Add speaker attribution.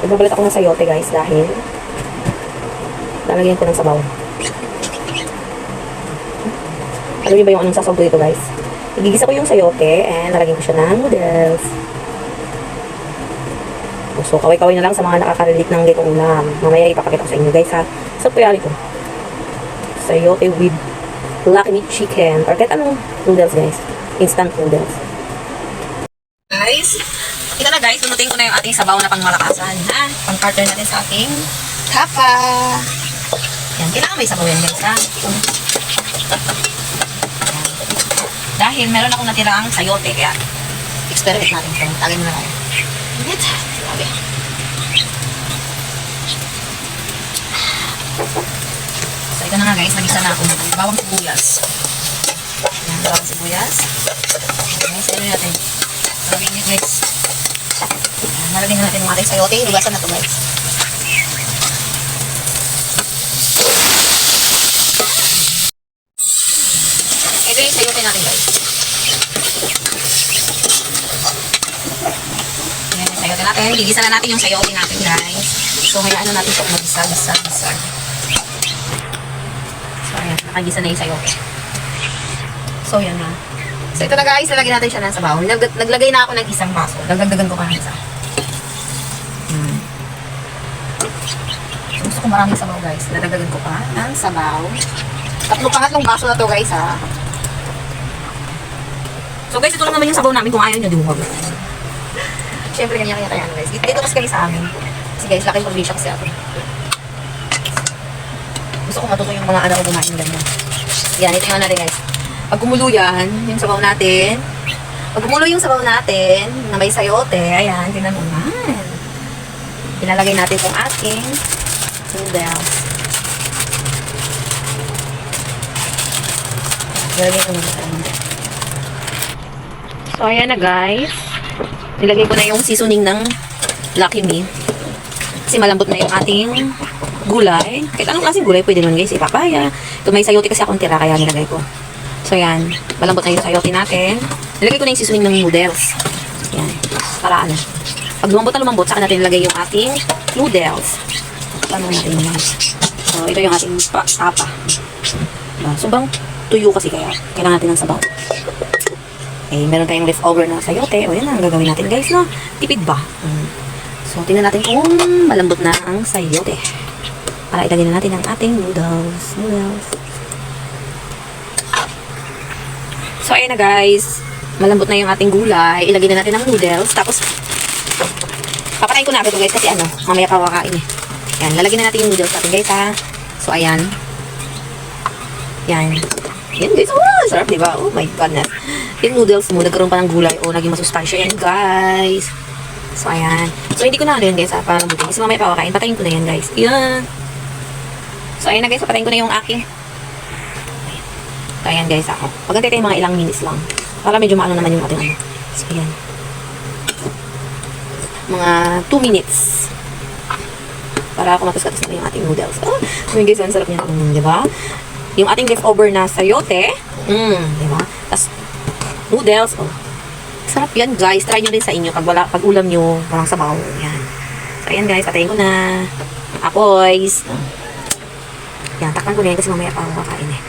Speaker 1: Nagbabalat ako ng sayote guys dahil lalagyan ko ng sabaw. Alam niyo ba yung anong sasaw ko dito guys? Igigisa ko yung sayote and lalagyan ko siya ng noodles. So, kaway-kaway na lang sa mga nakaka-relate ng ganitong ulam. Mamaya ipapakita ko sa inyo guys ha. So, kaya ito. Sayote with black meat chicken. Or kahit anong noodles guys. Instant noodles. Guys, ito na guys. Punutin ko na yung ating sabaw na pangmalakasan. Ha? Pang-carter natin sa ating tapa. Yan. Kailangan may sabaw yan guys ha. Dahil meron akong natirang sayote. Kaya experiment natin ito. Tagay mo na tayo. Init. Grabe. So, ito na nga guys. Nagisa na ako ng bawang sibuyas. Ayan, bawang sibuyas. Ayan, sino natin. Grabe init guys. Ayan, nalagyan na natin yung ating sayote. Hugasan na ito guys. Ito yung sayote natin guys. Sayote natin. Gigisa na natin yung sayote natin, guys. So, hayaan na natin siya mag-gisa. So, ayan. Nakagisa na yung sayote. So, yan na. So, ito na guys. Lalagyan natin siya ng sabaw. Naglagay na ako ng isang baso. Dagdagan ko pa ng isa. Gusto ko maraming sabaw, guys. Dagdagan ko pa ng sabaw. Pangatlong baso na to, guys, ha. So, guys, ito lang naman yung sabaw namin. Kung ayaw nyo, di mo mag siyempre, kanya-kanya tayo guys. Dito kasi kayo sa amin. Kasi guys, laki probinsya kasi ako. Gusto ko matuto yung mga anak ko kumain ganyan. Yan, ito yung natin guys. Pag kumulo yan, yung sabaw natin. Pag kumulo yung sabaw natin, na may sayote, ayan, tingnan mo naman. Pinalagay natin itong ating noodles. Nilagay ko naman. So, ayan na guys. Nilagay ko na yung seasoning ng Lucky Me. Kasi malambot na yung ating gulay. Kahit anong klaseng gulay pwede naman guys. Papaya. Ito may sayote kasi akong tira kaya nilagay ko. So yan. Malambot na yung sayote natin. Nilagay ko na yung seasoning ng noodles. Yan. Para ano. Pag lumambot, saka natin nilagay yung ating noodles. Paano natin yun? So ito yung ating tapa. So bang tuyo kasi kaya kailangan natin ng sabaw. Eh, meron tayong leftover na sayote. O, yan ang gagawin natin, guys, no? Tipid ba? So, tingnan natin kung malambot na ang sayote. Para ilagay na natin ang ating noodles. So, ayan na, guys. Malambot na yung ating gulay. Ilagay na natin ang noodles. Tapos, papatayin ko na agad, guys, kasi ano, mamaya pa kakain eh. Yan, lalagyan na natin yung noodles natin, guys, ha? So, ayan. Yan. Yan, guys. Oh, sarap, diba? Oh, my goodness. Yung noodles mo, nagkaroon pa ng gulay o naging masustansya yan, guys. So, ayan. So, hindi ko na yan, guys, para mabuti. Kasi mamaya pa kakain. Patayin ko na yan, guys. Ayan. So, ayan na, guys. Patayin ko na yung aking. So, ayan, guys, ako. Pagantay tayo mga ilang minutes lang. Para medyo maano naman yung ating ano. So, ayan. Mga 2 minutes. Para kumatas-katas na yung ating noodles. Oh, so, guys, ang sarap niya. Diba? Yung ating leftover na sayote. Diba? Tapos, noodles. Oh. Sarap yan, guys. Try nyo din sa inyo pag ulam nyo walang sabaw. Yan. So, ayan, guys. Patayin ko na. Apoys. Yan. Takpan ko na yan kasi mamaya pa ako kakain eh.